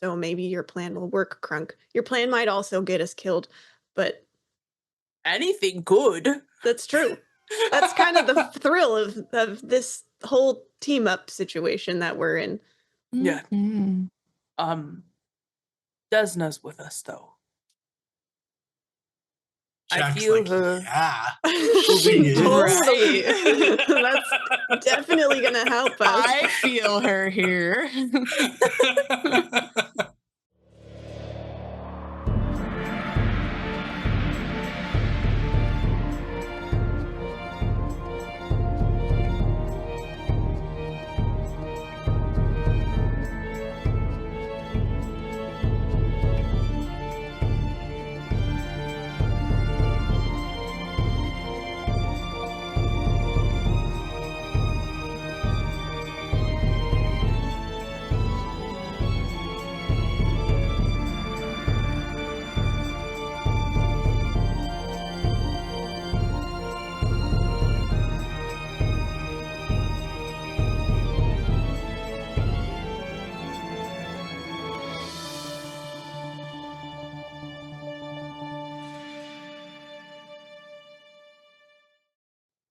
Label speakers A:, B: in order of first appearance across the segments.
A: So maybe your plan will work, Crunk. Your plan might also get us killed, but
B: anything good.
A: That's true. That's kind of the thrill of this whole team up situation that we're in.
B: Yeah.
C: Mm-hmm.
B: Desna's with us though.
D: Jack's
B: I feel
D: like,
B: her.
D: yeah.
A: Totally. That's definitely gonna help us.
C: I feel her here.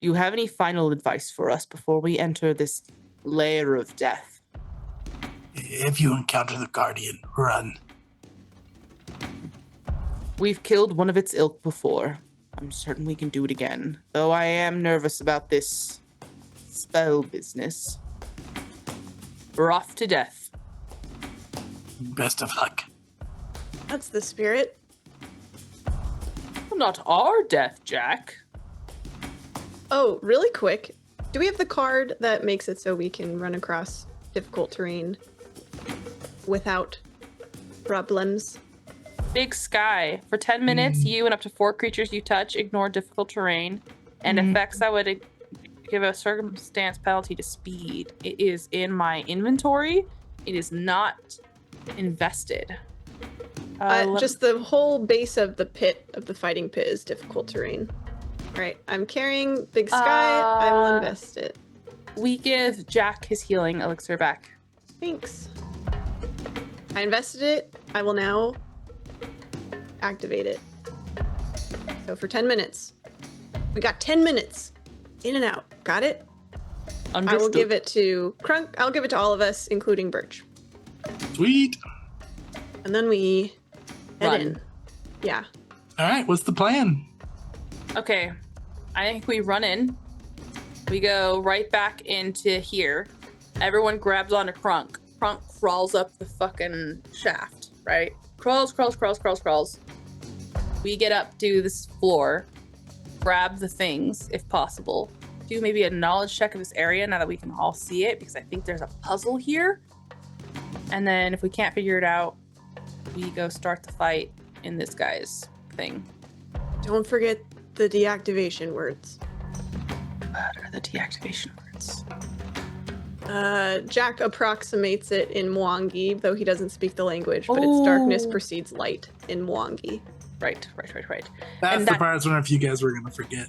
B: Do you have any final advice for us before we enter this lair of death?
D: If you encounter the Guardian, run.
B: We've killed one of its ilk before. I'm certain we can do it again, though I am nervous about this spell business. We're off to death.
D: Best of luck.
A: That's the spirit.
B: Well, not our death, Jack.
A: Oh, really quick. Do we have the card that makes it so we can run across difficult terrain without problems?
B: Big Sky. For 10 minutes, you and up to 4 creatures you touch ignore difficult terrain, and effects that would give a circumstance penalty to speed. It is in my inventory. It is not invested.
A: Just the whole base of the pit, of the fighting pit, is difficult terrain. All right, I'm carrying Big Sky. I will invest it.
B: We give Jack his healing elixir back.
A: Thanks. I invested it. I will now activate it. So for 10 minutes. We got 10 minutes. In and out. Got it?
B: Understood.
A: I will give it to Crunk. I'll give it to all of us, including Birch.
D: Sweet.
A: And then we head
B: Run.
A: in. Yeah.
D: All right, what's the plan?
B: Okay, I think we run in. We go right back into here. Everyone grabs onto Crunk. Crunk crawls up the fucking shaft, right? Crawls. We get up to this floor, grab the things if possible. Do maybe a knowledge check of this area now that we can all see it, because I think there's a puzzle here. And then if we can't figure it out, we go start the fight in this guy's thing.
A: Don't forget the deactivation words.
B: What are the deactivation words?
A: Jack approximates it in Mwangi, though he doesn't speak the language, but it's darkness precedes light in Mwangi.
B: Right.
D: That's the part I was wondering if you guys were going to forget.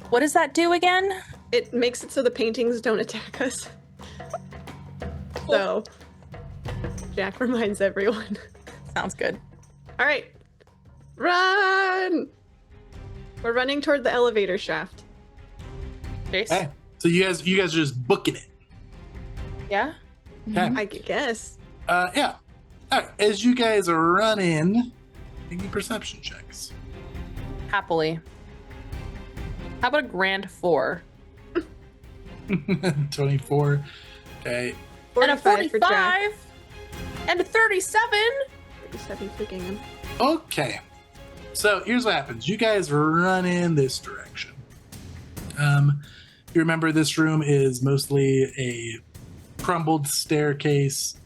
B: What does that do again?
A: It makes it so the paintings don't attack us. So, Jack reminds everyone.
B: Sounds good.
A: All right. Run! We're running toward the elevator shaft.
B: Jace?
D: Okay, so you guys are just booking it.
B: Yeah?
D: Okay.
A: I guess.
D: Yeah. All right, as you guys are running, make me perception checks.
B: Happily. How about a grand 4?
D: 24. Okay.
B: And a
A: 45 for Jack.
B: 45? And a 37?
A: 37 for Gingham.
D: Okay. So here's what happens. You guys run in this direction. You remember this room is mostly a crumbled staircase,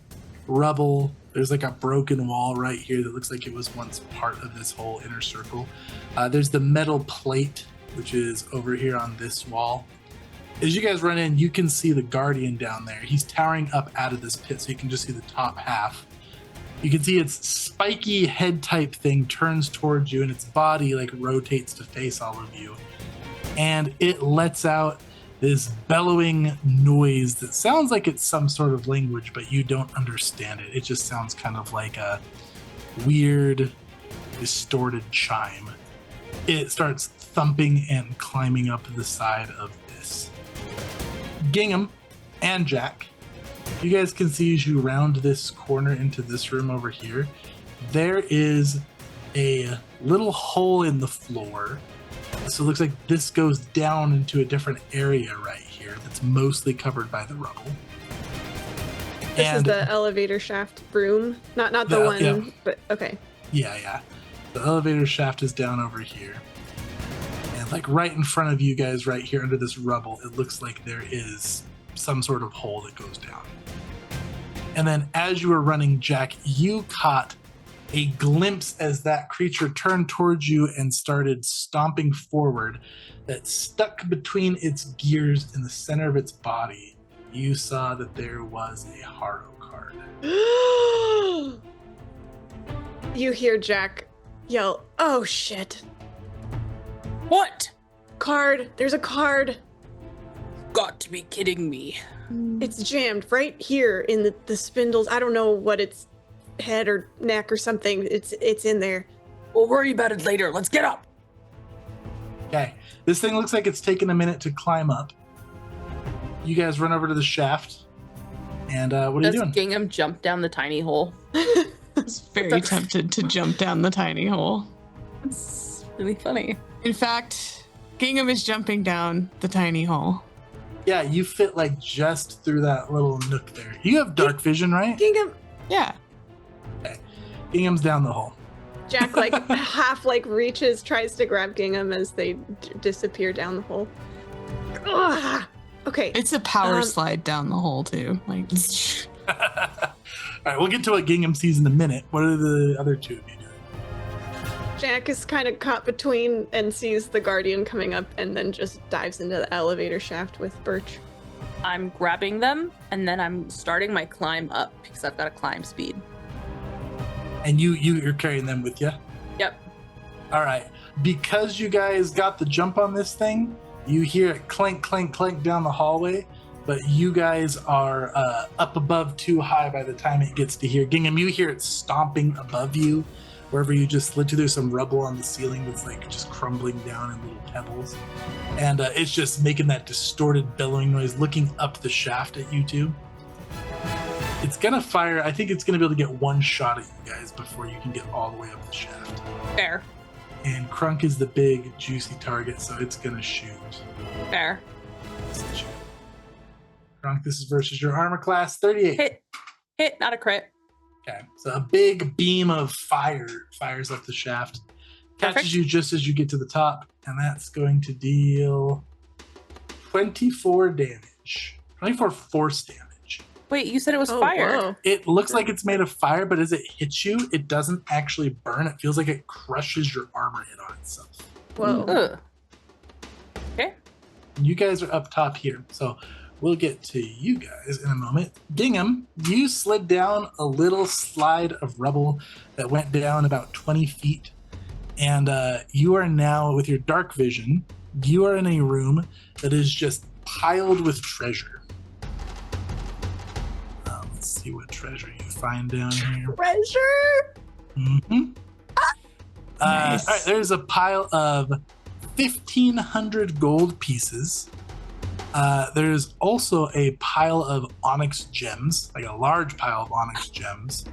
D: rubble. There's like a broken wall right here that looks like it was once part of this whole inner circle. There's the metal plate, which is over here on this wall. As you guys run in, you can see the Guardian down there. He's towering up out of this pit, so you can just see the top half. You can see its spiky head type thing turns towards you, and its body like rotates to face all of you. And it lets out this bellowing noise that sounds like it's some sort of language, but you don't understand it. It just sounds kind of like a weird, distorted chime. It starts thumping and climbing up the side of this. Gingham and Jack, you guys can see as you round this corner into this room over here, there is a little hole in the floor. So it looks like this goes down into a different area right here that's mostly covered by the rubble.
A: This is the elevator shaft room, not the one,
D: yeah.
A: but okay.
D: Yeah. The elevator shaft is down over here. And like right in front of you guys right here under this rubble, it looks like there is some sort of hole that goes down. And then as you were running, Jack, you caught a glimpse as that creature turned towards you and started stomping forward, that stuck between its gears in the center of its body. You saw that there was a Harrow card.
A: You hear Jack yell, "Oh shit.
B: What?
A: Card. There's a card.
B: Got to be kidding me.
A: It's jammed right here in the spindles. I don't know what its head or neck or something. It's in there."
B: We'll worry about it later. Let's get up.
D: Okay, this thing looks like it's taken a minute to climb up. You guys run over to the shaft, and what are you doing?
B: Does Gingham jump down the tiny hole?
C: I was very tempted to jump down the tiny hole.
B: It's really funny.
C: In fact, Gingham is jumping down the tiny hole.
D: Yeah, you fit like just through that little nook there. You have dark vision, right?
A: Gingham.
C: Yeah.
D: Gingham's down the hole.
A: Jack like half like reaches, tries to grab Gingham as they disappear down the hole. Ugh. Okay.
C: It's a power slide down the hole, too. Like,
D: All right, we'll get to what Gingham sees in a minute. What are the other two of you doing?
A: Jack is kind of caught between and sees the Guardian coming up and then just dives into the elevator shaft with Birch.
B: I'm grabbing them and then I'm starting my climb up because I've got a climb speed.
D: And you're carrying them with you?
B: Yep.
D: All right. Because you guys got the jump on this thing, you hear it clank, clank, clank down the hallway, but you guys are up above too high by the time it gets to here. Gingham, you hear it stomping above you. Wherever you just slid to, there's some rubble on the ceiling that's like just crumbling down in little pebbles. And it's just making that distorted bellowing noise, looking up the shaft at you two. It's gonna fire. I think it's gonna be able to get one shot at you guys before you can get all the way up the shaft.
B: Fair.
D: And Crunk is the big, juicy target, so it's gonna shoot.
B: Fair.
D: Crunk, this is versus your armor class, 38.
B: Hit, not a crit.
D: Okay, so a big beam of fire fires up the shaft, catches
B: Perfect.
D: you just as you get to the top, and that's going to deal 24 damage. 24 force damage.
B: Wait, you said it was fire.
A: Whoa.
D: It looks like it's made of fire, but as it hits you, it doesn't actually burn. It feels like it crushes your armor in on itself.
A: Whoa.
B: Ugh. Okay.
D: You guys are up top here, so we'll get to you guys in a moment. Gingham, you slid down a little slide of rubble that went down about 20 feet. And you are now, with your dark vision, you are in a room that is just piled with treasure. Let's see what treasure you find down here.
A: Treasure!
D: Mm-hmm.
C: Nice.
D: All right, there's a pile of 1,500 gold pieces. There's also a pile of onyx gems, like a large pile of onyx gems.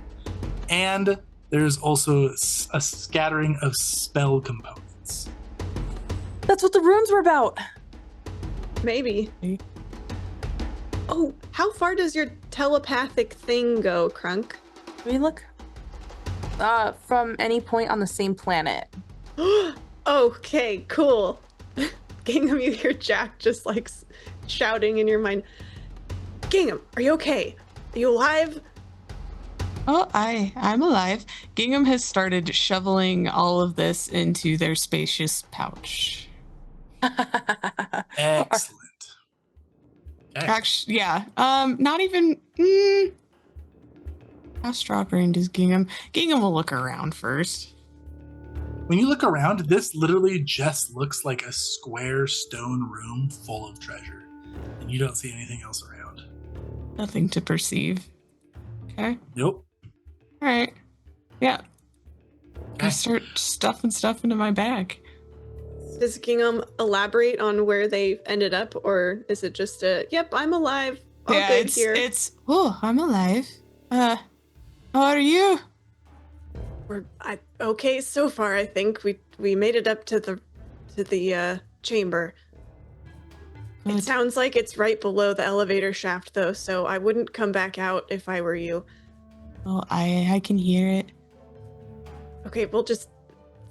D: And there's also a scattering of spell components.
B: That's what the runes were about.
A: Maybe. Oh, how far does your telepathic thing go, Crunk?
B: I mean, look. From any point on the same planet.
A: Okay, cool. Gingham, you hear Jack just like shouting in your mind. Gingham, are you okay? Are you alive?
C: Oh, I'm alive. Gingham has started shoveling all of this into their spacious pouch.
D: Excellent. Okay.
C: Actually, yeah. Not even. How straw-brained is Gingham? Gingham will look around first.
D: When you look around, this literally just looks like a square stone room full of treasure. and you don't see anything else around.
C: Nothing to perceive. Okay.
D: Nope.
C: All right. Yeah. I
D: Okay.
C: start stuffing stuff into my bag.
A: Does Gingham elaborate on where they ended up, or is it just a, yep, I'm alive, all
C: yeah,
A: good
C: it's
A: here?
C: oh, I'm alive. How are you?
A: We're okay so far. I think we made it up to the chamber. It
C: Good.
A: sounds like it's right below the elevator shaft, though, so I wouldn't come back out if I were you.
C: Oh, I can hear it.
A: Okay, we'll just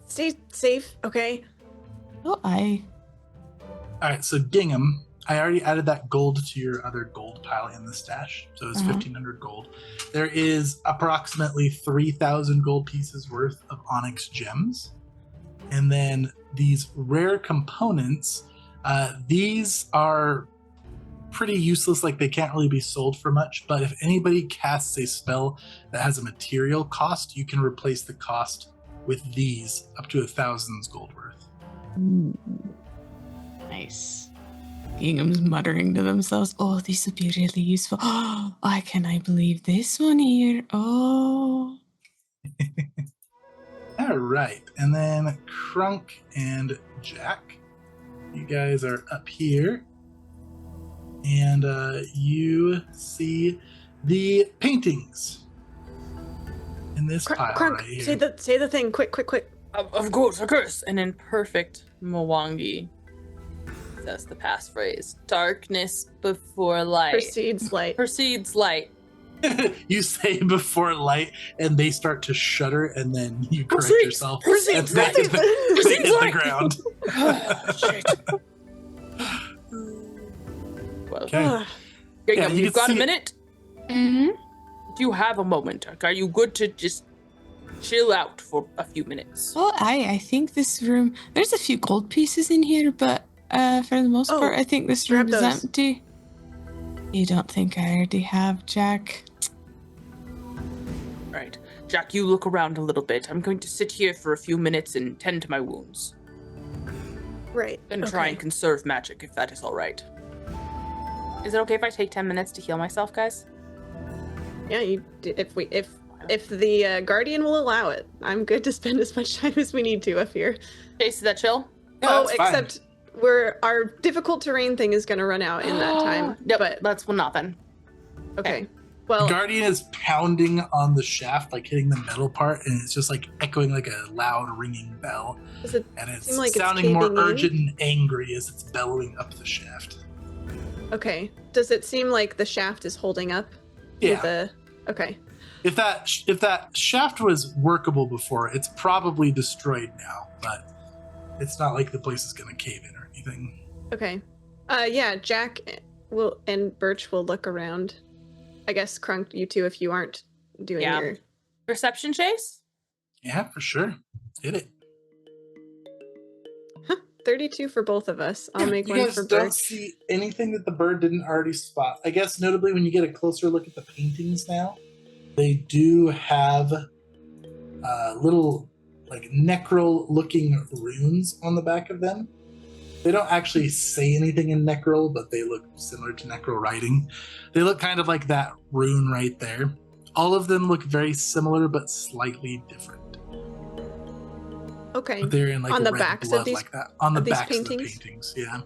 A: stay safe, okay?
C: Oh,
D: All right, so Gingham, I already added that gold to your other gold pile in the stash, so it's 1,500 gold. There is approximately 3,000 gold pieces worth of onyx gems, and then these rare components. These are pretty useless, like they can't really be sold for much, but if anybody casts a spell that has a material cost, you can replace the cost with these up to 1,000 gold worth.
C: Nice. Gingham's muttering to themselves, oh, this would be really useful. Oh, can I believe this one here? Oh.
D: All right, and then Crunk and Jack, you guys are up here, and you see the paintings in this pile
A: Crunk,
D: right here.
A: say the thing, quick.
B: Of course. And in perfect Mwangi, that's the passphrase. Darkness before light.
A: Proceeds light.
B: Proceeds light.
D: You say before light, and they start to shudder, and then you correct
B: Proceeds,
D: yourself.
B: proceeds,
D: and they hit the, they hit the
B: light.
D: ground.
B: Shit. Well,
D: Okay.
A: Ugh.
D: Yeah,
B: Jacob,
D: you
B: you've
D: can
B: got a
D: see-
B: minute?
C: Mm-hmm.
B: Do you have a moment? Are you good to just chill out for a few minutes?
C: Well, I think this room, there's a few gold pieces in here, but for the most
A: Oh,
C: part, I think this
A: grab
C: room is
A: those.
C: empty. You don't think I already have, Jack?
B: Right. Jack, you look around a little bit. I'm going to sit here for a few minutes and tend to my wounds.
A: Right.
B: And try and conserve magic, if that is all right. Is it okay if I take 10 minutes to heal myself, guys?
A: Yeah, if the guardian will allow it, I'm good to spend as much time as we need to up here.
B: Chase, is that chill?
D: Yeah, that's fine.
A: Except our difficult terrain thing is going to run out in that time.
B: Yep,
A: But
B: that's not then.
A: okay. Well,
D: Guardian is pounding on the shaft, like hitting the metal part, and it's just like echoing like a loud ringing bell.
A: does it
D: And it's
A: seem like it's
D: sounding more
A: caving in?
D: urgent and angry as it's bellowing up the shaft.
A: okay? Does it seem like the shaft is holding up?
D: Yeah.
A: Okay.
D: If that shaft was workable before, it's probably destroyed now, but it's not like the place is gonna cave in or anything.
A: Okay. Yeah, Jack and Birch will look around. I guess Crunk, you two, if you aren't doing
B: Yeah.
A: your
B: Perception, Chase?
D: Yeah, for sure. Hit it.
A: 32 for both of us. I'll make
D: you
A: one
D: guys
A: for
D: don't
A: Birch.
D: see anything that the bird didn't already spot. I guess notably when you get a closer look at the paintings now, they do have little like necrol looking runes on the back of them. They don't actually say anything in necrol, but they look similar to necrol writing. They look kind of like that rune right there. All of them look very similar but slightly different.
A: Okay.
D: But they're in like
A: On the
D: red
A: backs of
D: blood
A: these-
D: like that. On the
A: of these
D: backs of the
A: paintings?
D: paintings, yeah.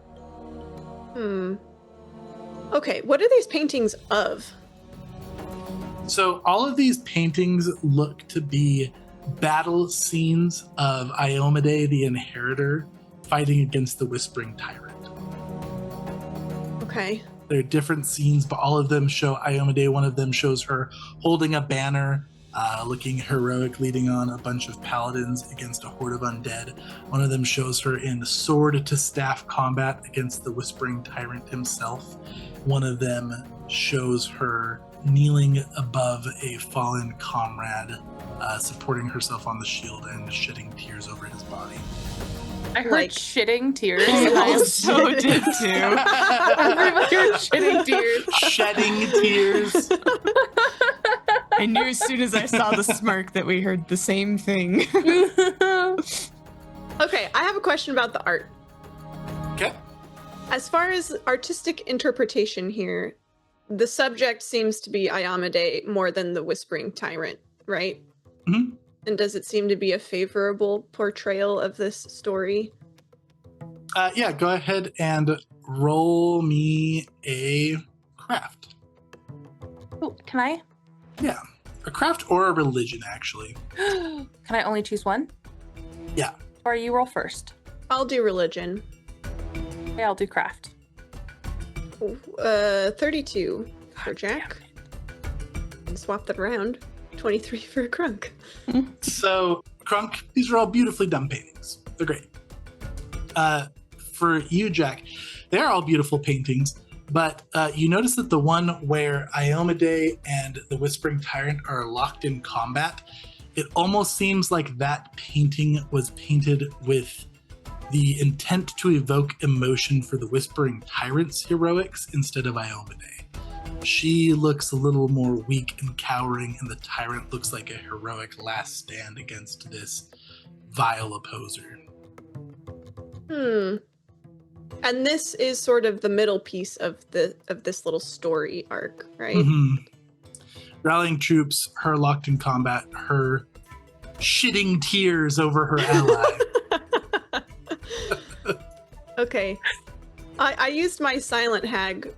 A: Okay, what are these paintings of?
D: So all of these paintings look to be battle scenes of Iomade the Inheritor fighting against the Whispering Tyrant.
A: Okay.
D: They're different scenes, but all of them show Iomade. One of them shows her holding a banner, looking heroic, leading on a bunch of paladins against a horde of undead. One of them shows her in sword to staff combat against the Whispering Tyrant himself. One of them shows her kneeling above a fallen comrade, supporting herself on the shield and shedding tears over his body.
B: I heard
A: Like-
B: shitting tears.
C: I
B: and I
C: also did too.
B: Everybody heard shitting tears.
D: Shedding tears.
C: I knew as soon as I saw the smirk that we heard the same thing.
A: Okay, I have a question about the art.
D: Okay.
A: As far as artistic interpretation here, the subject seems to be Ayamade more than the Whispering Tyrant, right?
D: Mhm.
A: And does it seem to be a favorable portrayal of this story?
D: Yeah, go ahead and roll me a craft.
B: Oh, can I?
D: Yeah, a craft or a religion, actually.
B: Can I only choose one?
D: Yeah.
B: Or you roll first.
A: I'll do religion.
B: Okay, I'll do craft.
A: 32 for
B: God
A: Jack.
B: damn it.
A: And swap that around. 23 for Crunk.
D: So, Crunk, these are all beautifully done paintings. They're great. For you, Jack, they are all beautiful paintings, but you notice that the one where Iomade and the Whispering Tyrant are locked in combat, it almost seems like that painting was painted with the intent to evoke emotion for the Whispering Tyrant's heroics instead of Iomade. She looks a little more weak and cowering, and the tyrant looks like a heroic last stand against this vile opposer.
A: And this is sort of the middle piece of this little story arc, right?
D: Mm-hmm. Rallying troops, her locked in combat, her shitting tears over her ally.
A: Okay. I used my Silent Hag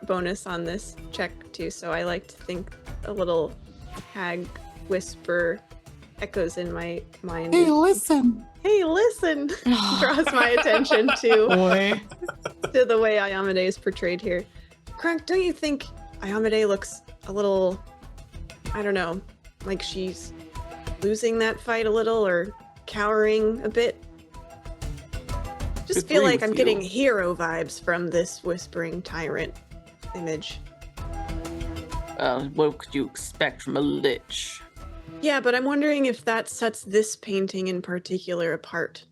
A: bonus on this check too, so I like to think a little hag whisper echoes in my mind.
D: Hey, listen!
A: Hey, listen! Draws my attention
C: Boy.
A: to the way Ayamade is portrayed here. Crunk, don't you think Ayamade looks a little, I don't know, like she's losing that fight a little or cowering a bit? Just feel
B: Agree
A: like
B: with
A: I'm
B: you.
A: getting hero vibes from this Whispering Tyrant image.
B: What could you expect from a lich?
A: Yeah, but I'm wondering if that sets this painting in particular apart.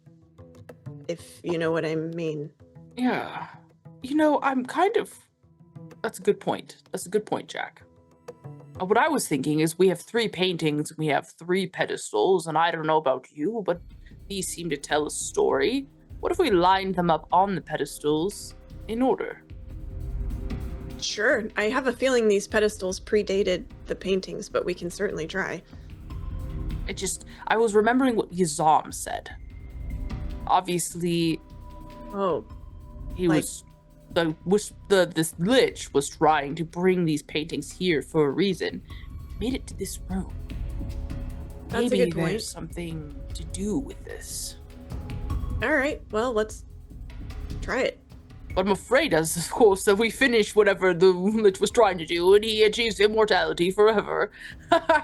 A: If you know what I mean.
B: Yeah. You know, I'm kind of... That's a good point. That's a good point, Jack. What I was thinking is we have 3 paintings, we have 3 pedestals, and I don't know about you, but these seem to tell a story. What if we lined them up on the pedestals in order?
A: Sure, I have a feeling these pedestals predated the paintings, but we can certainly try.
B: I was remembering what Yazam said. Obviously,
A: Oh,
B: he
A: Like-
B: this lich was trying to bring these paintings here for a reason. Made it to this room.
A: That's a
B: Maybe
A: good point.
B: there's something to do with this.
A: all right. Well, let's try it.
B: But I'm afraid, as of course, that we finish whatever the lich was trying to do, and he achieves immortality forever.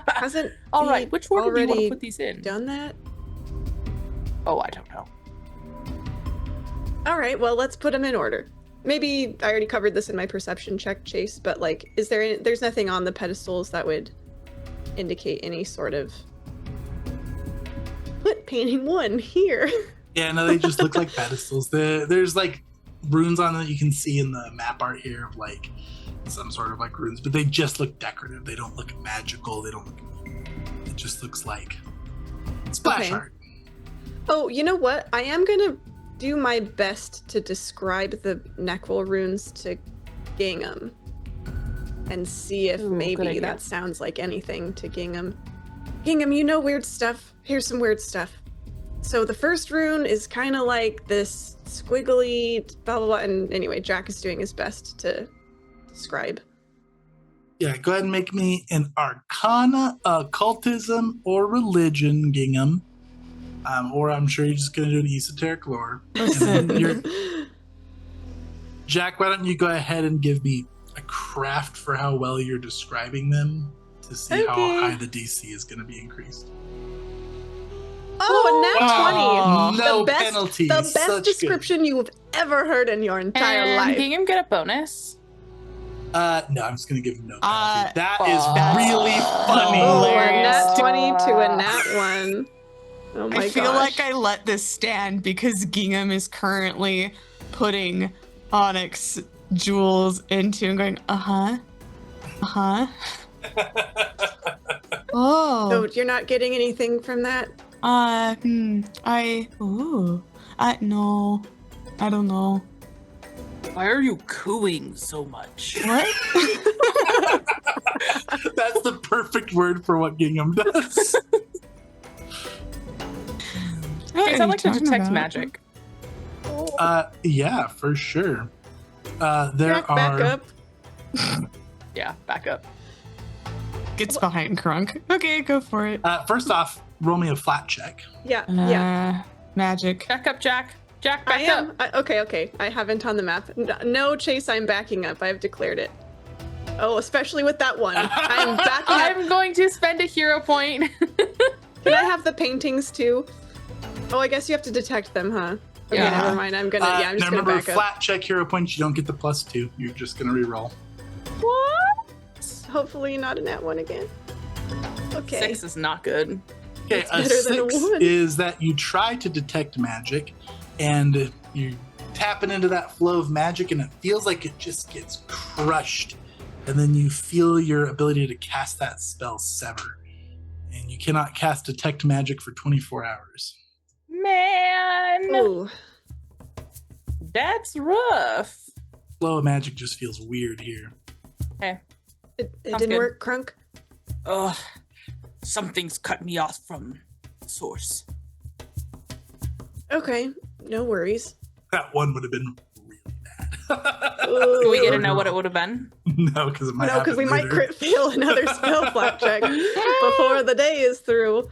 A: Hasn't
B: All
A: he
B: right, which order do you want to
A: already
B: put these in?
A: done that?
B: Oh, I don't know.
A: All right. Well, let's put them in order. Maybe I already covered this in my perception check, Chase. But like, there's nothing on the pedestals that would indicate any sort of put painting 1 here.
D: Yeah, no, they just look like pedestals. There's like runes on them that you can see in the map art here of like some sort of like runes, but they just look decorative. They don't look magical. They don't look. It just looks like splash
A: Okay.
D: art.
A: Oh, you know what? I am gonna do my best to describe the Necrol runes to Gingham and see if
B: Ooh, good
A: maybe
B: idea.
A: that sounds like anything to Gingham. Gingham, you know weird stuff. Here's some weird stuff. So the first rune is kind of like this squiggly blah blah blah. And anyway, Jack is doing his best to describe.
D: Yeah, go ahead and make me an Arcana, Occultism, or Religion, Gingham. Or I'm sure you're just going to do an Esoteric Lore. And then
C: Listen.
D: Jack, why don't you go ahead and give me a craft for how well you're describing them to see how
A: Okay.
D: high the DC is going to be increased.
A: Oh, a nat 20.
D: No
A: the best,
D: penalty.
A: The
D: Such
A: best
D: good.
A: description you've ever heard in your entire
B: And
A: life.
B: Gingham get a bonus?
D: No, I'm just going to give him no penalty.
C: Uh,
D: That is
B: that's
D: really funny.
A: Oh, a
C: hilarious.
A: nat 20 to a nat 1. Oh my
C: I feel
A: gosh.
C: like I let this stand because Gingham is currently putting onyx jewels into and going, Oh,
A: So you're not getting anything from that?
C: no, I don't know.
B: Why are you cooing so much?
C: What?
D: That's the perfect word for what Gingham does.
C: What
B: Guys,
C: are
B: I'd
C: you
B: like to
C: talking
B: detect
C: about?
B: magic.
D: Yeah, for sure. There
A: Jack,
D: are.
A: back up.
B: Yeah, back up.
C: Gets behind Crunk. Okay, go for it.
D: First off, roll me a flat check.
A: Yeah, yeah.
C: Magic.
B: Back up, Jack. Jack,
A: I
B: back
A: am.
B: up.
A: Okay. I haven't on the map. No, Chase, I'm backing up. I've declared it. Oh, especially with that one. I'm backing up.
B: I'm going to spend a hero point.
A: Can I have the paintings too? Oh, I guess you have to detect them, huh? Okay,
B: Yeah.
A: never mind. I'm just
D: now
A: gonna
D: remember,
A: back up.
D: flat check hero points, you don't get the +2. You're just gonna re-roll.
B: What?
A: Hopefully not a nat one again. Okay.
B: 6 is not good.
D: Okay,
A: It's
D: a
A: better than a
D: 6
A: 1.
D: is that you try to detect magic, and you tapping into that flow of magic, and it feels like it just gets crushed, and then you feel your ability to cast that spell sever, and you cannot cast detect magic for 24 hours.
B: Man,
A: Ooh.
B: that's rough.
D: Flow of magic just feels weird here.
B: Okay.
A: It
B: Sounds
A: didn't
B: good.
A: work, Crunk.
B: Ugh. Something's cut me off from source.
A: Okay, no worries.
D: That one would have been really bad.
B: Do we get to
A: Ooh.
B: know what it would have been?
D: No, because it might
A: No, because we
D: happen
A: might
D: later.
A: crit fail another spell flat check before the day is through.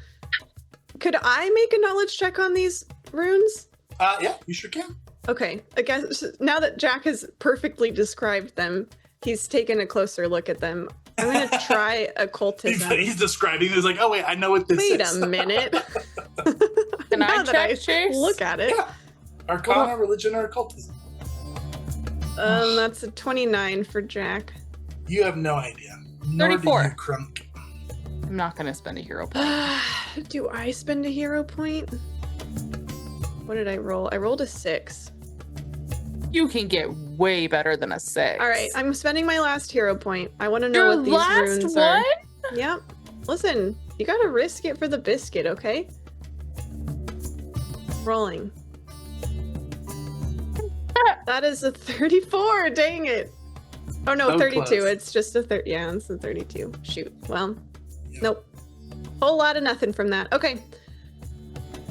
A: Could I make a knowledge check on these runes?
D: Yeah, you sure can.
A: Okay, I guess now that Jack has perfectly described them, he's taken a closer look at them. I'm gonna try occultism.
D: He's describing. He's like, oh wait, I know what this
A: Wait
D: is.
A: a minute.
B: Can I
A: Now that I
B: check, Chase?
A: look at it,
D: Yeah. Arcana, religion, or occultism.
A: that's a 29 for Jack.
D: You have no idea. Nor do
B: 34.
D: you, Crunk.
B: I'm not going to spend a hero point.
A: Do I spend a hero point? What did I roll? I rolled a 6.
B: You can get way better than a 6.
A: All right, I'm spending my last hero point. I want to know
B: Your
A: what these
B: last
A: runes
B: one?
A: are. Yep. Listen, you gotta risk it for the biscuit, okay? Rolling. That is a 34. Dang it. Oh no,
D: So
A: 32.
D: close.
A: It's just a yeah, it's a 32. Shoot. Well,
D: Yeah.
A: nope. Whole lot of nothing from that. Okay.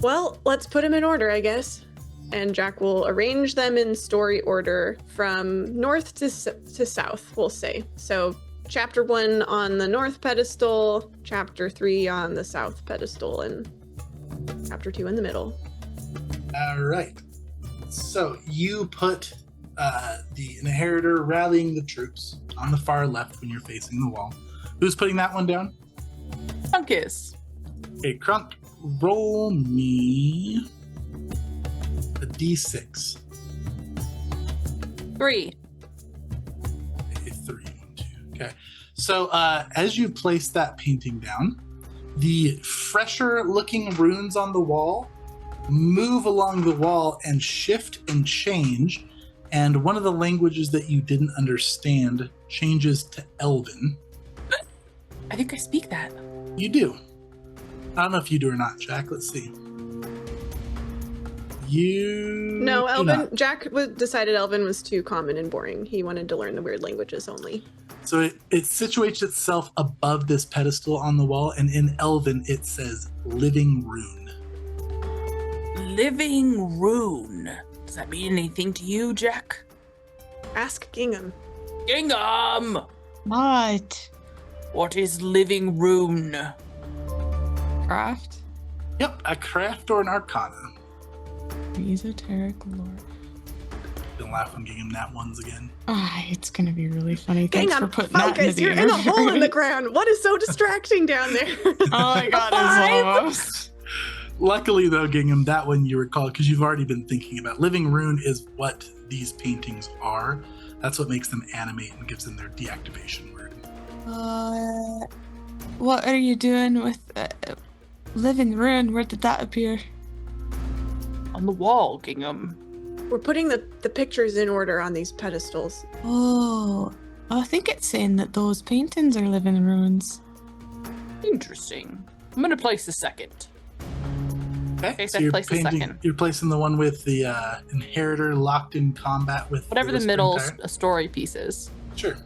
A: Well, let's put them in order, I guess. And Jack will arrange them in story order from north to south, we'll say. So, chapter 1 on the north pedestal, chapter 3 on the south pedestal, and chapter 2 in the middle.
D: All right. So you put the inheritor rallying the troops on the far left when you're facing the wall. Who's putting that one down?
B: Funkus.
D: Okay, Crunk, roll me a d6.
B: 3.
D: A 3, 1, 2. Okay. So as you place that painting down, the fresher looking runes on the wall move along the wall and shift and change. And one of the languages that you didn't understand changes to Elven.
B: I think I speak that.
D: You do. I don't know if you do or not, Jack. Let's see. You
A: No,
D: do
A: Elven.
D: not.
A: Jack decided Elven was too common and boring. He wanted to learn the weird languages only.
D: So it situates itself above this pedestal on the wall, and in Elven it says living rune.
B: Living rune. Does that mean anything to you, Jack?
A: Ask Gingham.
B: Gingham!
C: What?
B: What is living rune?
C: Craft?
D: Yep, a craft or an arcana.
C: Esoteric lore.
D: Don't laugh when giving him that ones again.
C: Ah, it's gonna be really funny. Thanks
A: Gingham,
C: for putting that
A: focus!
C: into
A: You're
C: the
A: in a hole in the
C: interference.
A: ground. What is so distracting down there?
C: Oh my god, it's almost.
D: Luckily, though, Gingham, that one you recall because you've already been thinking about. Living rune is what these paintings are. That's what makes them animate and gives them their deactivation word.
C: What are you doing with living rune? Where did that appear?
B: On the wall, Gingham.
A: We're putting the pictures in order on these pedestals.
C: Oh, I think it's saying that those paintings are living runes.
B: Interesting. I'm gonna place the second. Okay, so I place the second.
D: You're placing the one with the inheritor locked in combat with
B: Whatever the
D: Springtire?
B: middle story piece is.
D: Sure.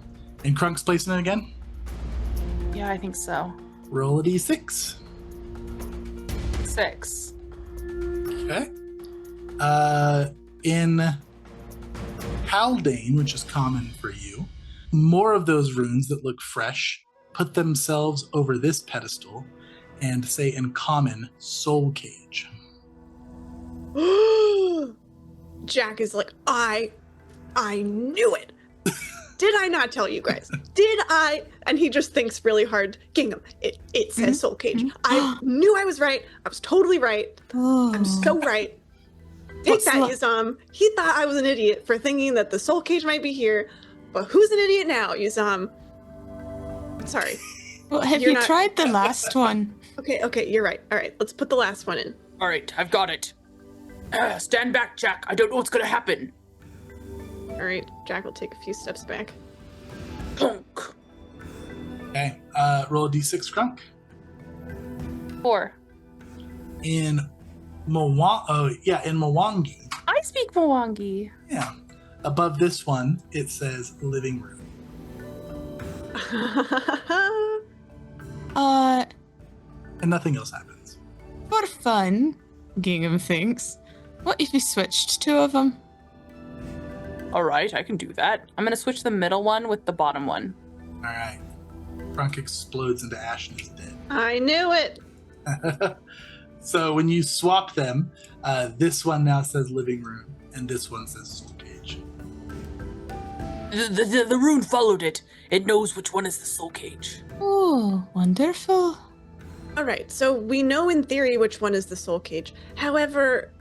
D: And Crunk's placing it again?
B: Yeah, I think so.
D: Roll a d6.
B: 6.
D: Okay. In Haldane, which is common for you, more of those runes that look fresh put themselves over this pedestal and say in common, soul cage.
A: Jack is like, I knew it. Did I not tell you guys? Did I? And he just thinks really hard. Gingham, it says soul cage. I knew I was right. I was totally right. I'm so right. Take that, Yuzam. He thought I was an idiot for thinking that the soul cage might be here. But who's an idiot now, Yuzam? Sorry.
C: Well, have you tried the last one?
A: Okay, you're right. All right, let's put the last one in.
B: All right, I've got it. Stand back, Jack. I don't know what's going to happen.
A: All right, Jack will take a few steps back.
B: Plunk.
D: Okay. Roll a d6, Crunk.
B: 4.
D: In Mwangi.
B: I speak Mwangi.
D: Yeah. Above this one, it says living room. And nothing else happens.
C: For fun, Gingham thinks. What if you switched two of them?
B: All right, I can do that. I'm going to switch the middle one with the bottom one.
D: All right. Crunk explodes into ash and is dead.
A: I knew it.
D: So when you swap them, this one now says living room, and this one says soul cage.
B: The rune followed it. It knows which one is the soul cage.
C: Oh, wonderful.
A: All right, so we know in theory which one is the soul cage. However,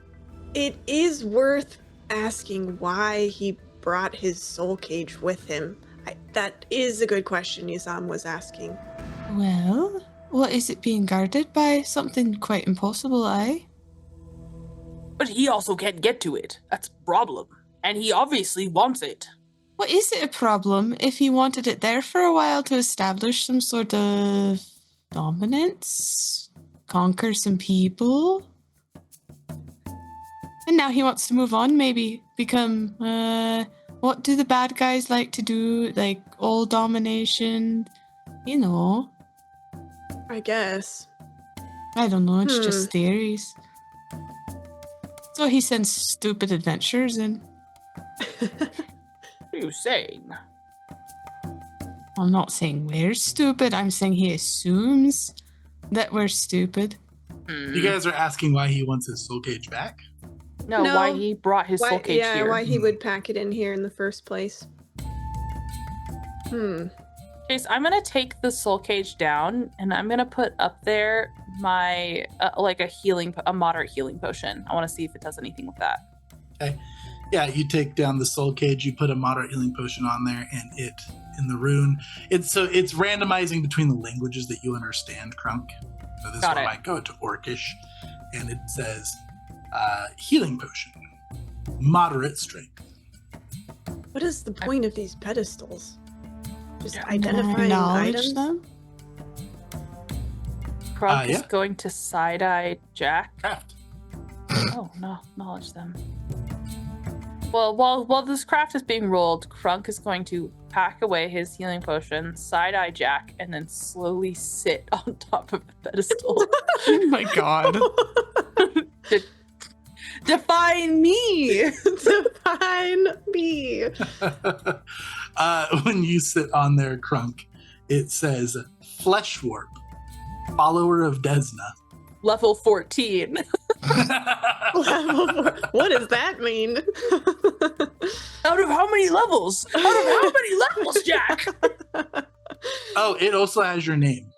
A: it is worth asking why he brought his soul cage with him. That is a good question Yuzam was asking.
C: Well, what is it being guarded by? Something quite impossible, eh?
B: But he also can't get to it. That's a problem. And he obviously wants it.
C: What is it a problem if he wanted it there for a while to establish some sort of dominance? Conquer some people? And now he wants to move on, maybe become, what do the bad guys like to do? Like, all domination? You know.
A: I guess.
C: I don't know, it's just theories. So he sends stupid adventurers in.
B: What are you saying?
C: I'm not saying we're stupid, I'm saying he assumes that we're stupid.
D: You guys are asking why he wants his soul cage back?
B: No, why he brought his soul cage here.
A: Why he would pack it in here in the first place.
B: Chase, I'm going to take the soul cage down, and I'm going to put up there my, a moderate healing potion. I want to see if it does anything with that.
D: Okay. Yeah, you take down the soul cage, you put a moderate healing potion on there, and it, in the rune, it's randomizing between the languages that you understand, Crunk. So this one might go to Orcish, and it says healing potion, moderate strength.
A: What is the point of these pedestals? Just identifying items?
C: Them?
B: Crunk is going to side-eye Jack.
D: Craft.
B: Oh, no, acknowledge them. Well, while this craft is being rolled, Crunk is going to pack away his healing potion, side-eye Jack, and then slowly sit on top of the pedestal.
C: Oh my god.
B: Define me!
A: Define me!
D: When you sit on there, Crunk, it says Flesh Warp, follower of Desna.
B: Level 14.
A: Level 4. What does that mean?
B: Out of how many levels? Out of how many levels, Jack?
D: Oh, it also has your name.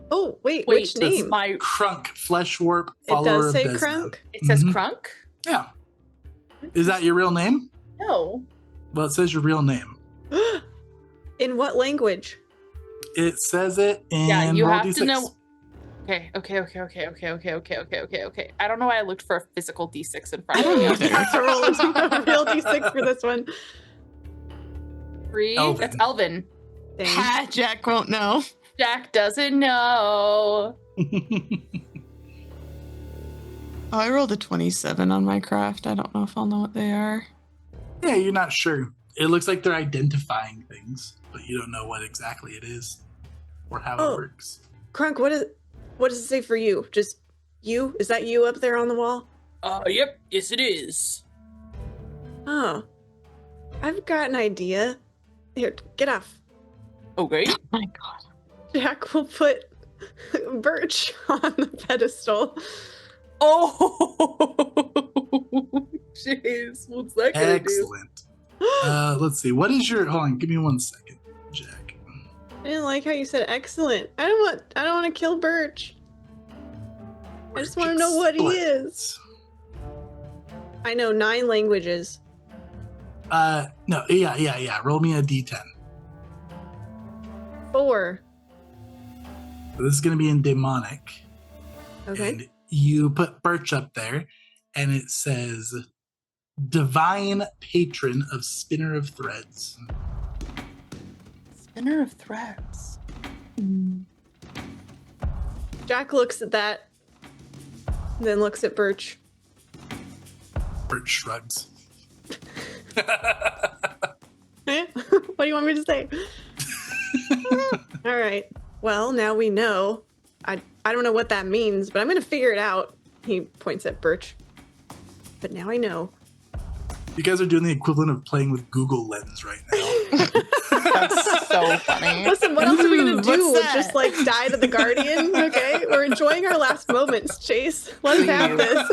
A: Oh, wait, which name?
B: My
D: Crunk, Flesh Warp,
A: It
D: follower
A: does say
D: of Desna.
A: Crunk?
B: It says Crunk?
D: Yeah. Is that your real name?
B: No.
D: Well, it says your real name.
A: In what language?
D: It says it in
B: Yeah, you
D: roll
B: have
D: D6.
B: to know. Okay. I don't know why I looked for a physical D6 in front of me.
A: Have to roll a real d6 for this one.
B: 3.
D: Elven.
B: That's Elven.
A: Dang.
C: Ha, Jack won't know.
B: Jack doesn't know.
C: Oh, I rolled a 27 on my craft. I don't know if I'll know what they are.
D: Yeah, you're not sure. It looks like they're identifying things, but you don't know what exactly it is or how it works.
A: Crunk, what does it say for you? Just you? Is that you up there on the wall?
B: Yep. Yes, it is.
A: Oh. I've got an idea. Here, get off.
B: Okay.
C: Oh my god.
A: Jack will put Birch on the pedestal.
B: Oh, jeez. What's that gonna do?
D: Excellent. Let's see. What is your? Hold on. Give me 1 second, Jack.
A: I didn't like how you said excellent. I don't want to kill Birch. I just want to know what he is. I know 9 languages.
D: No. Yeah. Roll me a d10.
A: 4.
D: So this is going to be in demonic.
A: Okay.
D: And you put Birch up there, and it says divine patron of spinner of threads.
B: Spinner of threads.
A: Jack looks at that, then looks at Birch.
D: Birch shrugs.
A: Eh? What do you want me to say? All right. Well, now we know. I don't know what that means, but I'm going to figure it out. He points at Birch. But now I know.
D: You guys are doing the equivalent of playing with Google Lens right now.
B: That's so funny.
A: Listen, what else are we going to do?
C: What's that?
A: Just like die to the Guardian? Okay. We're enjoying our last moments, Chase. Let us have this.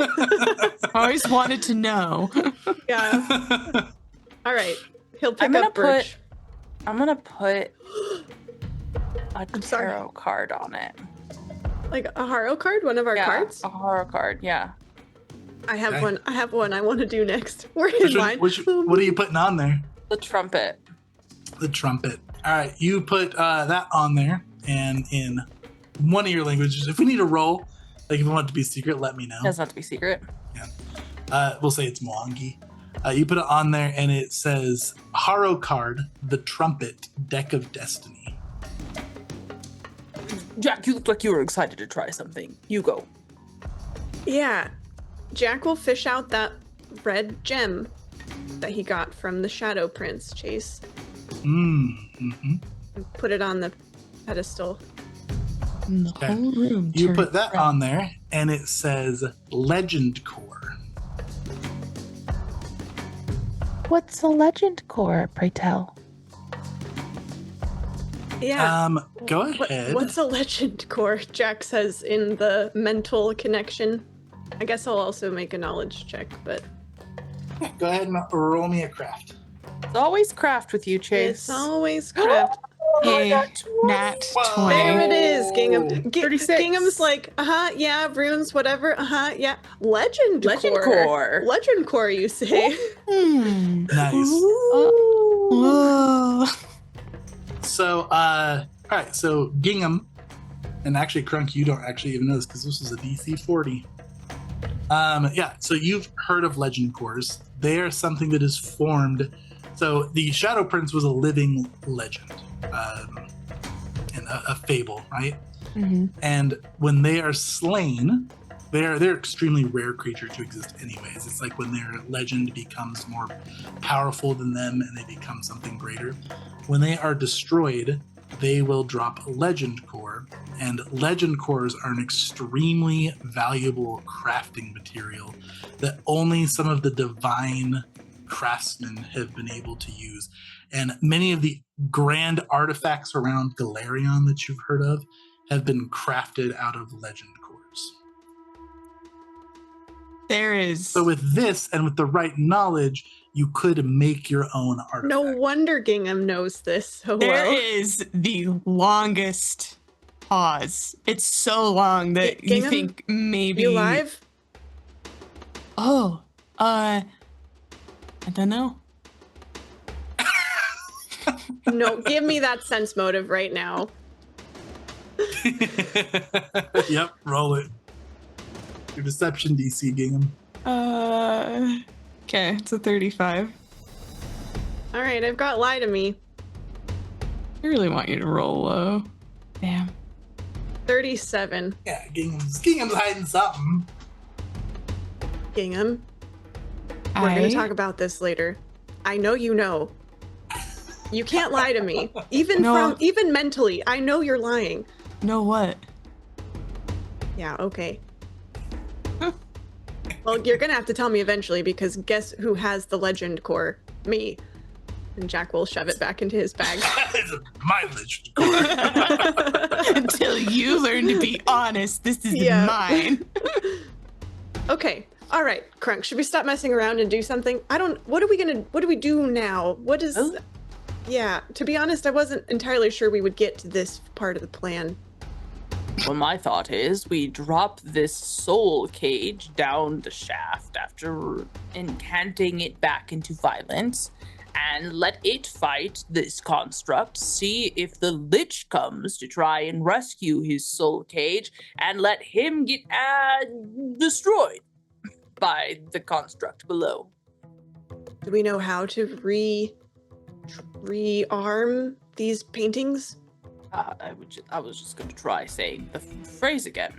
C: I always wanted to know.
A: Yeah. All right. He'll pick
B: gonna
A: up Birch.
B: I'm gonna put a
A: sorry.
B: tarot card on it.
A: Like a Haro card? One of our cards?
B: A horror card, yeah.
A: I have
D: Okay.
A: one. I have one I want to do next. Where is mine?
D: What are you putting on there?
B: The trumpet.
D: The trumpet. All right, you put that on there, and in one of your languages. If we need a roll, like if you want it to be secret, let me know.
B: It doesn't have to be secret.
D: We'll say it's Mwangi. You put it on there, and it says Haro card, the trumpet, deck of destiny.
B: Jack, you look like you were excited to try something. You go.
A: Yeah. Jack will fish out that red gem that he got from the Shadow Prince, Chase.
D: Mm-hmm.
A: And put it on the pedestal.
C: And the
D: Okay.
C: whole room.
D: You
C: turned
D: put that
C: red.
D: on there, and it says Legend Core.
E: What's a legend core, pray tell?
A: Yeah.
D: Go ahead.
A: What's a legend core? Jack says in the mental connection. I guess I'll also make a knowledge check, but
D: Go ahead and roll me a craft.
B: It's always craft with you, Chase.
A: it's always craft.
C: Hey, Nat
D: Whoa.
C: 20.
A: There it is, Gingham.
B: 36.
A: Gingham's like, yeah, runes, whatever, yeah. Legend
B: core.
A: Legend core, you say?
D: Nice.
C: Whoa.
D: So, all right. So Gingham, and actually Crunk, you don't actually even know this because this was a DC 40. Yeah. So you've heard of legend cores. They are something that is formed. So the Shadow Prince was a living legend, and a fable, right?
C: Mhm.
D: And when they are slain, they're extremely rare creature to exist anyways. It's like when their legend becomes more powerful than them and they become something greater. When they are destroyed, they will drop a legend core, and legend cores are an extremely valuable crafting material that only some of the divine craftsmen have been able to use. And many of the grand artifacts around Galarion that you've heard of have been crafted out of legend cores.
C: There is.
D: So with this and with the right knowledge, you could make your own artifact.
A: No wonder Gingham knows this so
C: There
A: well.
C: is the longest pause. It's so long that you
A: Gingham,
C: think maybe
A: You live?
C: Oh, I don't know.
A: No, give me that sense motive right now.
D: Yep, roll it. Your deception DC, Gingham.
C: Okay, it's a 35.
A: All right, I've got lie to me.
C: I really want you to roll low. Damn.
A: 37.
D: Yeah, Gingham's hiding something.
A: Gingham, we're going
C: I-
A: to talk about this later. I know you know. You can't lie to me. Even
C: No.
A: even mentally, I know you're lying.
C: Know what?
A: Yeah, okay. Well, you're gonna have to tell me eventually because guess who has the legend core? Me. And Jack will shove it back into his bag.
D: It's a mileage core.
C: Until you learn to be honest, this is
A: Yeah.
C: mine.
A: Okay. All right, Crunk. Should we stop messing around and do something? What do we do now? What is?
B: Oh.
A: Yeah. To be honest, I wasn't entirely sure we would get to this part of the plan.
B: Well, my thought is we drop this soul cage down the shaft after incanting it back into violence and let it fight this construct, see if the lich comes to try and rescue his soul cage, and let him get destroyed by the construct below.
A: Do we know how to rearm these paintings?
B: I was just going to try saying the phrase again.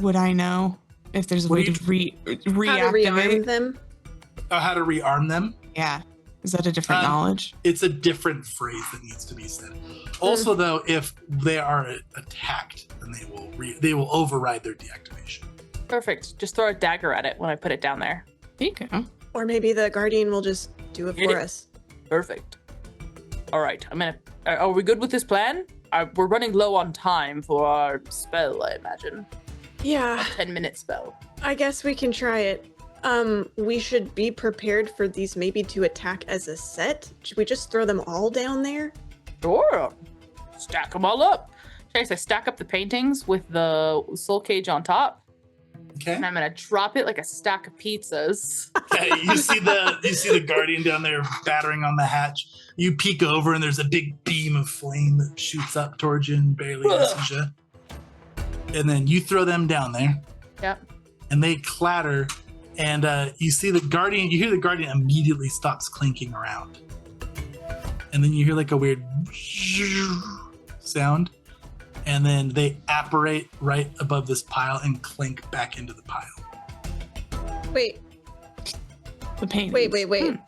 C: Would I know if there's a
D: What
C: way
D: do
C: to
A: How to rearm
C: reactivate?
A: them?
D: How to rearm them?
C: Yeah. Is that a different knowledge?
D: It's a different phrase that needs to be said. Also, though, if they are attacked, then they will override their deactivation.
B: Perfect. Just throw a dagger at it when I put it down there.
C: There you go.
A: Or maybe the guardian will just do it for us.
B: Perfect. All right. Are we good with this plan? We're running low on time for our spell, I imagine.
A: Yeah,
B: 10-minute spell.
A: I guess we can try it. We should be prepared for these maybe to attack as a set. Should we just throw them all down there?
B: Sure. Stack them all up. Chase, I stack up the paintings with the soul cage on top,
D: Okay.
B: and I'm gonna drop it like a stack of pizzas.
D: Okay, you see the guardian down there battering on the hatch. You peek over and there's a big beam of flame that shoots up towards you and barely misses you. And then you throw them down there
B: Yep.
D: and they clatter. And you hear the guardian immediately stops clinking around. And then you hear like a weird sound. And then they apparate right above this pile and clink back into the pile.
A: Wait,
C: The paint.
A: wait.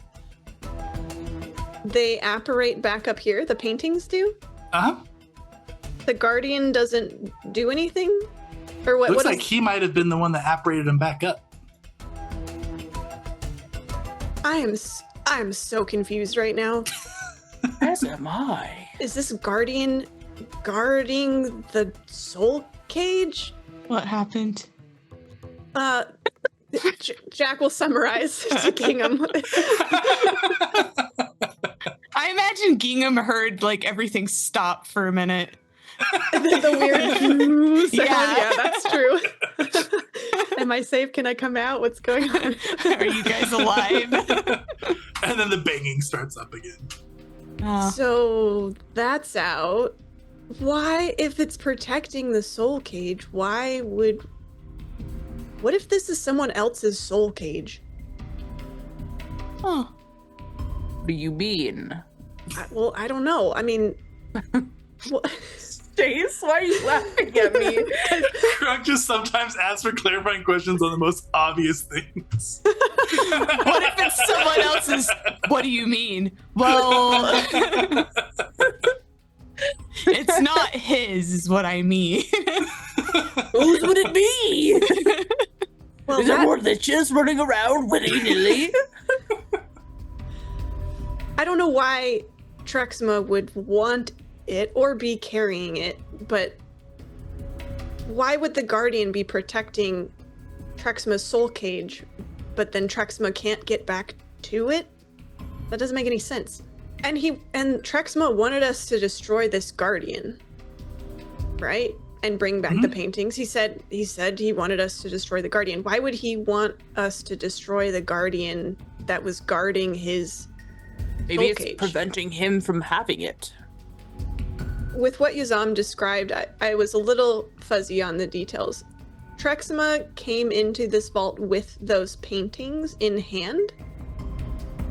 A: They apparate back up here? The paintings do?
D: Uh-huh.
A: The guardian doesn't do anything? Or what?
D: Looks
A: What
D: like
A: is?
D: he might have been the one that apparated him back up.
A: I'm so confused right now.
B: As am I.
A: Is this guardian guarding the soul cage?
C: What happened?
A: Jack will summarize to Gingham.
C: I imagine Gingham heard like everything stop for a minute.
A: the weird sound.
C: Yeah.
A: Yeah, that's true. Am I safe? Can I come out? What's going on?
C: Are you guys alive?
D: And then the banging starts up again.
C: Oh.
A: So that's out. Why, if it's protecting the soul cage, what if this is someone else's soul cage?
C: Oh.
B: What do you mean?
A: Well, I don't know. I mean,
B: Chase, why are you laughing at me?
D: Krunk just sometimes asks for clarifying questions on the most obvious things.
C: What if it's someone else's? What do you mean? Well, it's not his, is what I mean.
B: Whose would it be?
A: well,
B: Is there more liches running around willy-nilly?
A: I don't know why Trexma would want it or be carrying it, but why would the Guardian be protecting Trexma's soul cage, but then Trexma can't get back to it? That doesn't make any sense. And Trexma wanted us to destroy this Guardian, right? And bring back the paintings. He said he wanted us to destroy the Guardian. Why would he want us to destroy the Guardian that was guarding his
B: Maybe it's
A: cage?
B: preventing him from having it.
A: With what Yazam described, I was a little fuzzy on the details. Trexma came into this vault with those paintings in hand,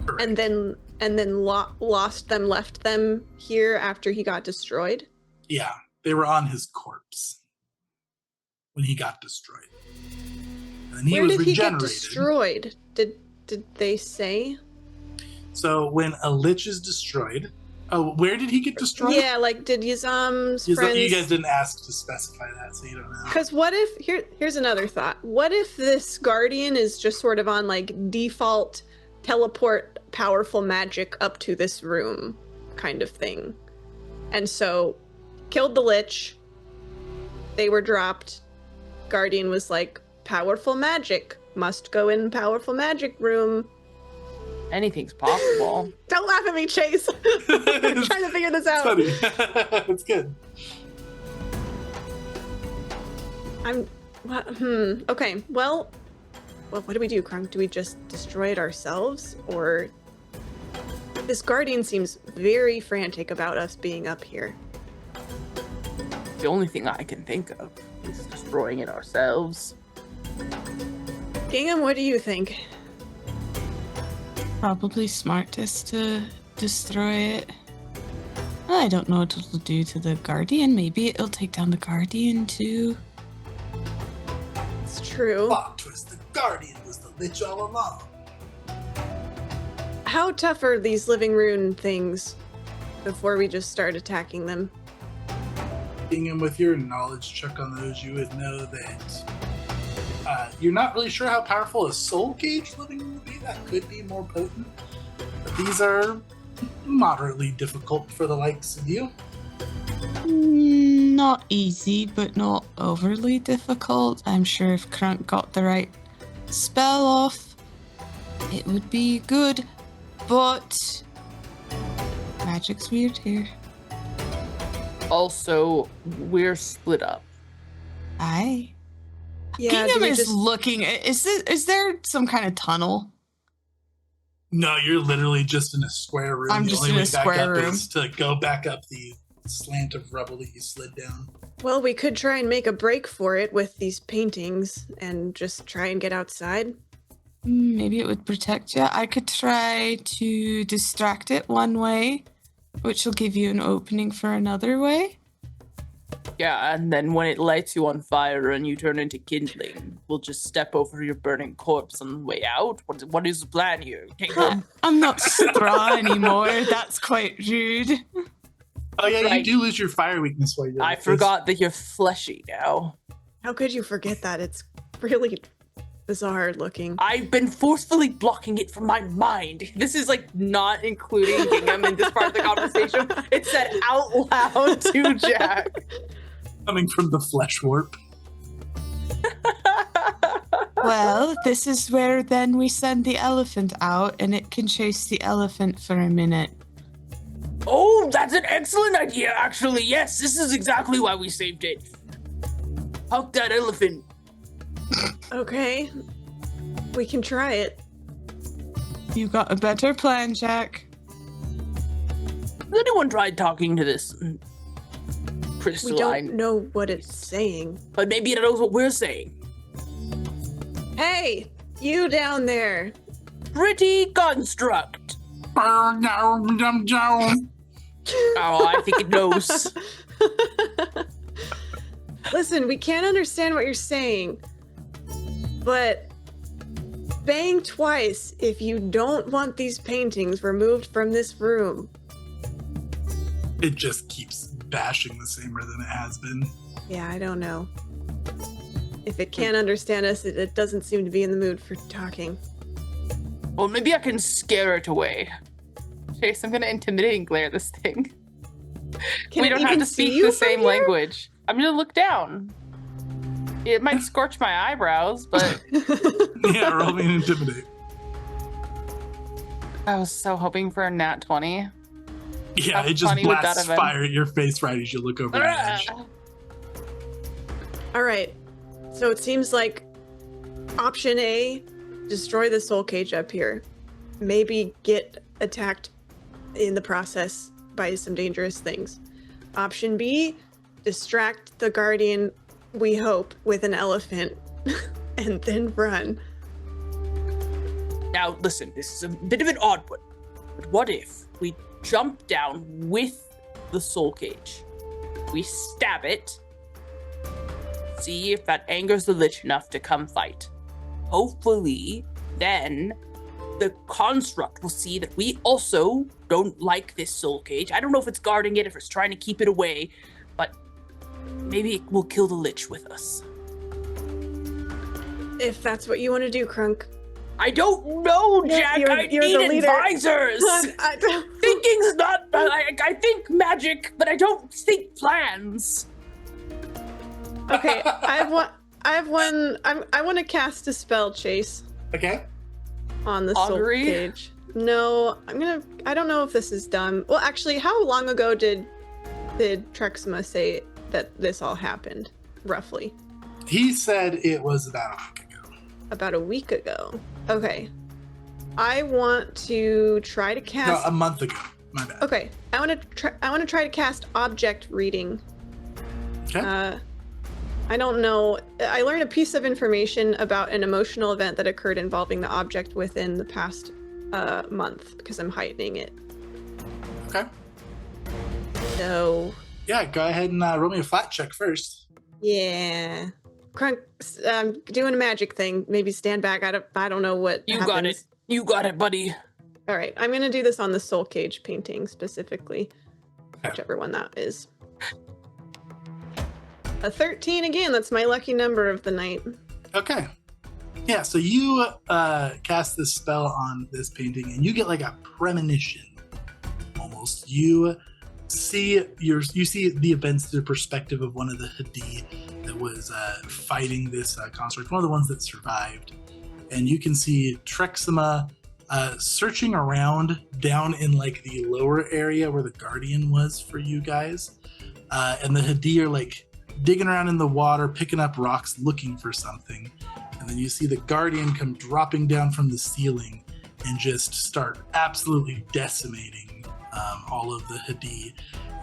D: Correct.
A: and then lost them, left them here after he got destroyed.
D: Yeah, they were on his corpse when he got destroyed. And he
A: Where
D: was
A: did he get
D: regenerated.
A: destroyed? Did they say?
D: So when a lich is destroyed, oh, where did he get destroyed?
A: Yeah, like did Yizam's friends?
D: You guys didn't ask to specify that, so you don't know.
A: Because what if here's another thought. What if this guardian is just sort of on like default teleport powerful magic up to this room kind of thing? And so killed the lich. They were dropped. Guardian was like, powerful magic. Must go in powerful magic room.
B: Anything's possible.
A: Don't laugh at me, Chase. I'm trying to figure this out.
D: It's funny. It's good.
A: Okay, well, what do we do, Krunk? Do we just destroy it ourselves? Or... This guardian seems very frantic about us being up here.
B: The only thing I can think of is destroying it ourselves.
A: Gingham, what do you think?
C: Probably smartest to destroy it. I don't know what it'll do to the guardian. Maybe it'll take down the guardian too.
A: It's true.
D: Plot twist, the guardian was the lich all along.
A: How tough are these living rune things before we just start attacking them?
D: Gingham, with your knowledge check on those, you would know that you're not really sure how powerful a soul cage living room would be. That could be more potent. But these are moderately difficult for the likes of you.
C: Not easy, but not overly difficult. I'm sure if Krunk got the right spell off, it would be good. But magic's weird here.
B: Also, we're split up.
C: Aye.
A: Yeah,
C: Gingham is looking. Is there some kind of tunnel?
D: No, you're literally just in a square room.
C: I'm
D: The
C: just
D: only
C: in
D: way
C: a
D: back
C: square
D: up
C: room.
D: is to go back up the slant of rubble that you slid down.
A: Well, we could try and make a break for it with these paintings and just try and get outside.
C: Maybe it would protect you. I could try to distract it one way, which will give you an opening for another way.
B: Yeah, and then when it lights you on fire and you turn into kindling, we'll just step over your burning corpse on the way out. What is the plan here? Gingham?
C: I'm not straw anymore. That's quite rude.
D: Oh yeah,
B: Right.
D: you do lose your fire weakness while you're
B: I
D: at this.
B: forgot that you're fleshy now.
A: How could you forget that? It's really bizarre looking.
B: I've been forcefully blocking it from my mind. This is like not including Gingham in this part of the conversation. It's said out loud to Jack.
D: Coming from the flesh warp.
C: Well, this is where then we send the elephant out and it can chase the elephant for a minute.
B: Oh, that's an excellent idea, actually. Yes, this is exactly why we saved it. Hug that elephant.
A: Okay, we can try it.
C: You got a better plan, Jack?
B: Has anyone tried talking to this
A: We
B: crystalline?
A: don't know what it's saying.
B: But maybe it knows what we're saying.
A: Hey, you down there.
B: Pretty construct. Oh, I think it knows.
A: Listen, we can't understand what you're saying, but bang twice if you don't want these paintings removed from this room.
D: It just keeps bashing the same rhythm it has been.
A: Yeah, I don't know. If it can't understand us, it doesn't seem to be in the mood for talking.
B: Well, maybe I can scare it away. Chase, I'm gonna intimidate and glare at this thing.
A: Can
B: We
A: it
B: don't have
A: even
B: to
A: see
B: speak
A: you
B: the
A: from
B: same
A: here?
B: language. I'm gonna look down. It might scorch my eyebrows, but
D: Yeah, roll me and intimidate.
B: I was so hoping for a nat 20.
D: Yeah,
B: How
D: it just
B: funny would that
D: blasts
B: have been?
D: fire at your face right as you look over the edge.
A: All right. So it seems like option A, destroy the soul cage up here. Maybe get attacked in the process by some dangerous things. Option B, distract the guardian, we hope, with an elephant and then run.
B: Now, listen, this is a bit of an odd one. But what if we jump down with the soul cage? We stab it. See if that angers the lich enough to come fight. hopefully then the construct will see that we also don't like this soul cage. I don't know if it's guarding it, if it's trying to keep it away, but maybe it will kill the lich with us.
A: If that's what you want to do, Crunk.
B: I don't know, Jack.
A: You're
B: I
A: the
B: need
A: leader.
B: advisors.
A: I don't-
B: Thinking's not. I think magic, but I don't think plans.
A: Okay, I have one. I want to cast a spell, Chase,
D: Okay.
A: on the soul
B: Augury?
A: cage. No, I don't know if this is done. Well, actually, how long ago did Trexima say that this all happened? Roughly.
D: He said it was about a week ago.
A: About a week ago. Okay. I want to try to
D: No,
A: cast.
D: a month ago. My bad.
A: Okay, I want to try to cast object reading.
D: Okay.
A: I don't know. I learned a piece of information about an emotional event that occurred involving the object within the past month because I'm heightening it.
D: Okay.
A: So,
D: Yeah, go ahead and roll me a flat check first.
A: yeah. Crunk, doing a magic thing. Maybe stand back. I don't know what
B: You
A: happens.
B: got it. You got it, buddy.
A: All right, I'm going to do this on the soul cage painting specifically.
D: Okay.
A: Whichever one that is. A 13 again. That's my lucky number of the night.
D: Okay. Yeah, so you cast this spell on this painting, and you get like a premonition, almost. You see the events through the perspective of one of the Hadi that was fighting this construct, one of the ones that survived, and you can see Trexima searching around down in like the lower area where the Guardian was for you guys, and the Hadi are like digging around in the water, picking up rocks, looking for something. And then you see the Guardian come dropping down from the ceiling and just start absolutely decimating all of the Hadi.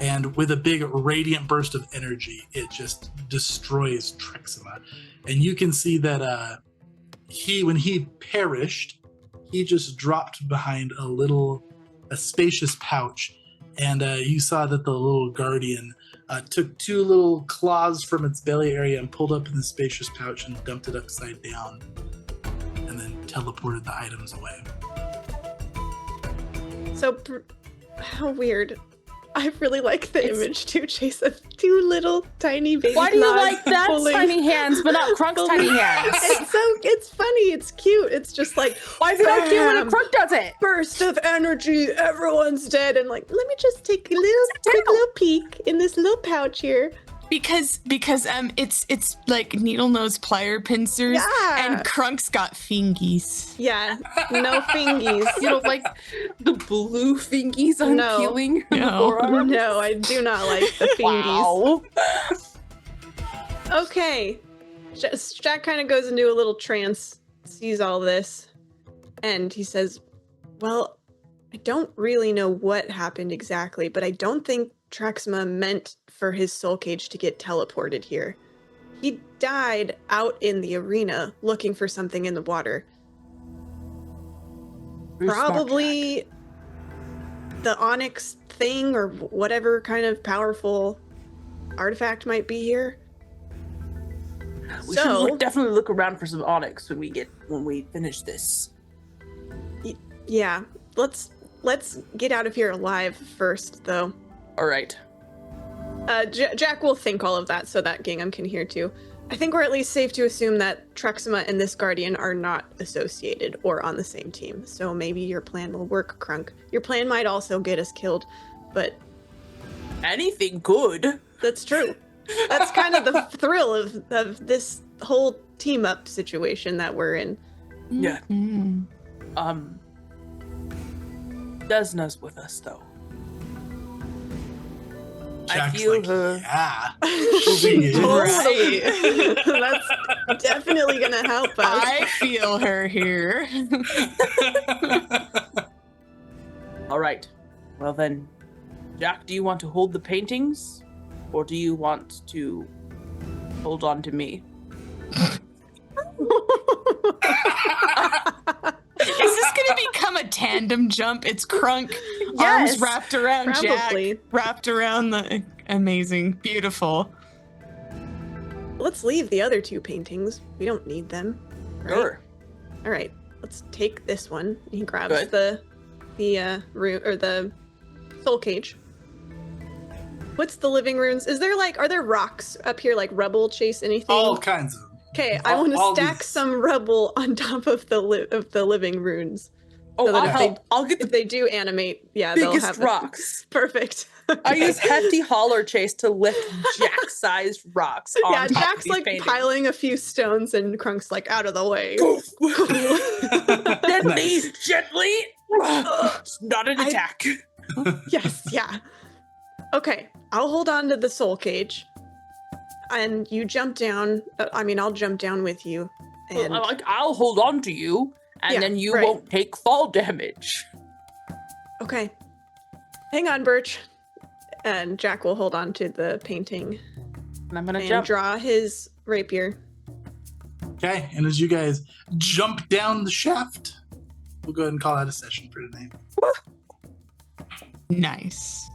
D: And with a big radiant burst of energy, it just destroys Trexima. And you can see that when he perished, he just dropped behind a spacious pouch. And you saw that the little Guardian took two little claws from its belly area and pulled up in the spacious pouch and dumped it upside down, and then teleported the items away.
A: So, how weird. I really like the image too, Chase, of two little tiny baby
B: Why do you
A: claws
B: like that
A: pulling-
B: tiny hands, but not Crunk's tiny hands?
A: It's funny, it's cute. It's just like,
B: Why is it not cute when a
A: bam,
B: Crunk does it?
A: burst of energy, everyone's dead, and like, let me just take a quick little peek in this little pouch here.
C: Because it's like needle nose plier pincers,
A: Yeah.
C: and Crunk's got fingies.
A: Yeah, no fingies.
B: You don't like the blue fingies on
A: No.
B: peeling?
C: No.
A: No, I do not like the fingies.
B: Wow.
A: Okay. Jack kind of goes into a little trance, sees all this, and he says, well, I don't really know what happened exactly, but I don't think Trexima meant for his soul cage to get teleported here. He died out in the arena looking for something in the water.
B: Very smart,
A: Probably the onyx thing or whatever kind of powerful artifact might be here.
B: Jack. We
A: So-
B: should definitely look around for some onyx when we finish this.
A: Yeah, let's get out of here alive first, though.
B: All right.
A: Jack will think all of that so that Gingham can hear too. I think we're at least safe to assume that Trexima and this Guardian are not associated or on the same team. So maybe your plan will work, Crunk. Your plan might also get us killed, but
B: Anything good?
A: that's true. That's kind of the thrill of this whole team up situation that we're in.
B: Yeah.
C: Mm.
B: Desna's with us though.
D: Jack's
B: I feel
D: like,
B: her.
D: yeah. She is.
A: Totally. That's definitely gonna help us.
C: I feel her here.
B: All right. Well then, Jack, do you want to hold the paintings, or do you want to hold on to me?
C: Is this gonna become a tandem jump? It's Crunk,
B: Yes,
C: arms wrapped around
A: probably.
C: Jack, wrapped around the amazing, beautiful.
A: Let's leave the other two paintings. We don't need them. Right?
B: Sure.
A: All right, let's take this one. He grabs
B: Good.
A: the room or the soul cage. What's the living runes? Are there rocks up here like rubble chase anything?
D: All kinds of them.
A: Okay, I want to stack some rubble on top of the living runes.
B: Oh,
A: So that
B: I'll get
A: If
B: the
A: they do animate, yeah, they'll
B: biggest
A: have
B: rocks.
A: Perfect.
B: I use hefty holler chase to lift Jack-sized rocks on
A: Yeah,
B: top of
A: Jack's
B: these
A: like
B: paintings.
A: piling a few stones, and Crunk's like out of the way.
B: Gently,
D: Nice.
B: gently. It's not an
A: I-
B: attack.
A: Yes, yeah. Okay, I'll hold on to the soul cage, and you jump down. I'll jump down with you. And
B: I'll hold on to you, and
A: Yeah,
B: then you
A: right.
B: won't take fall damage.
A: okay, hang on, Birch. And Jack will hold on to the painting
B: And I'm gonna
A: and
B: jump.
A: draw his rapier.
D: Okay, and as you guys jump down the shaft, we'll go ahead and call that a session for tonight.
C: Nice.